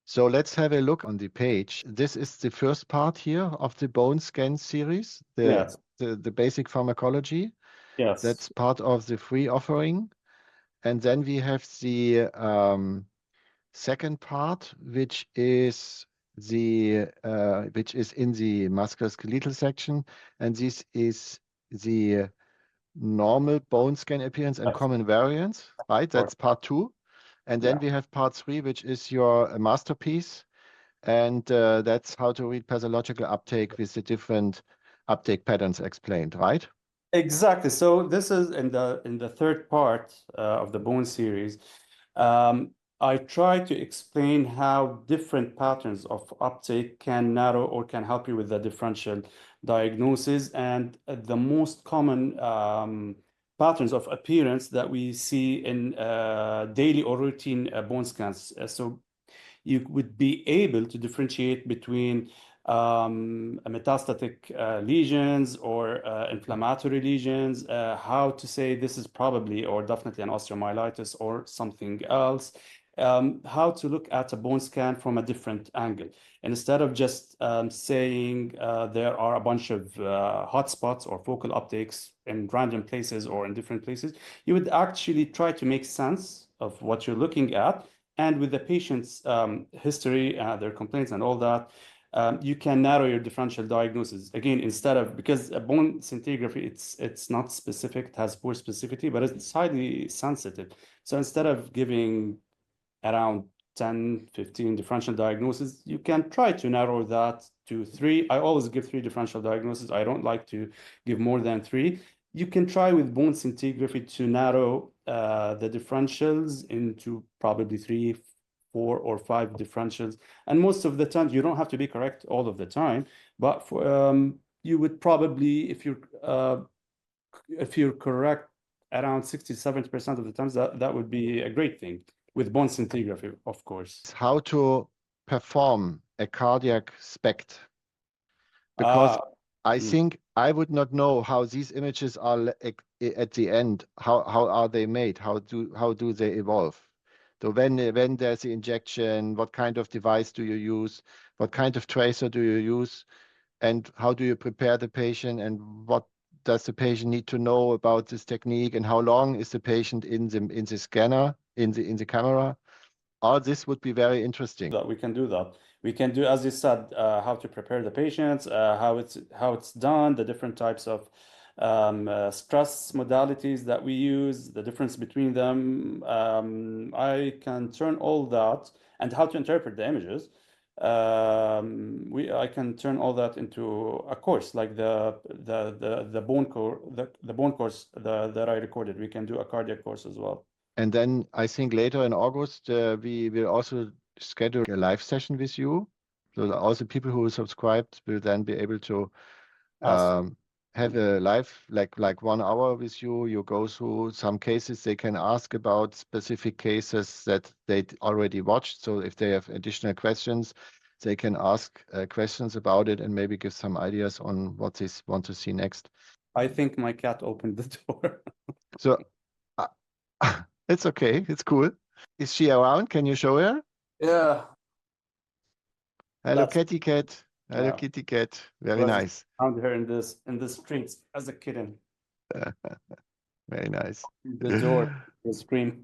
So let's have a look on the page. This is the first part here of the bone scan series, Yes. the basic pharmacology. Yes. That's part of the free offering. And then we have the second part, which is in the musculoskeletal section, and this is the normal bone scan appearance and Yes. common variants, right? That's part 2. And then we have part 3, which is your masterpiece, and that's how to read pathological uptake with the different uptake patterns explained, right? Exactly. So this is in the third part of the bone series. I try to explain how different patterns of uptake can narrow or can help you with the differential diagnosis and the most common patterns of appearance that we see in daily or routine bone scans. So you would be able to differentiate between metastatic lesions or inflammatory lesions, how to say this is probably or definitely an osteomyelitis or something else, how to look at a bone scan from a different angle. And instead of just saying there are a bunch of hotspots or focal uptakes in random places or in different places, you would actually try to make sense of what you're looking at, and with the patient's history, their complaints and all that, you can narrow your differential diagnosis. Again, instead of, because a bone scintigraphy, it's not specific, it has poor specificity, but it's highly sensitive. So instead of giving around 10, 15 differential diagnoses, you can try to narrow that to 3. I always give 3 differential diagnoses. I don't like to give more than 3. You can try with bone scintigraphy to narrow the differentials into probably 3, 4, or 5 differentials. And most of the time, you don't have to be correct all of the time, but you would probably, if you're correct around 60, 70% of the times, that would be a great thing with bone scintigraphy, of course. How to perform a cardiac SPECT, because I think I would not know how these images are at the end. How are they made? How do they evolve? So when there's the injection, what kind of device do you use? What kind of tracer do you use? And how do you prepare the patient? And what does the patient need to know about this technique? And how long is the patient in the scanner, in the camera? All this would be very interesting. That we can do that. We can do, as you said, how to prepare the patients, how it's done, the different types of stress modalities that we use, the difference between them. I can turn all that, and how to interpret the images. I can turn all that into a course, like the bone core the bone course that I recorded. We can do a cardiac course as well. And then I think later in August, we will also schedule a live session with you. So also people who subscribed will then be able to have a live, like 1 hour with you. You go through some cases. They can ask about specific cases that they already watched. So if they have additional questions, they can ask questions about it and maybe give some ideas on what they want to see next. I think my cat opened the door. So it's okay. It's cool. Is she around? Can you show her? Yeah, Hello, that's kitty cat. Hello, yeah. kitty cat. Very Was nice. found her in the streets as a kitten. Very nice. The door, the screen.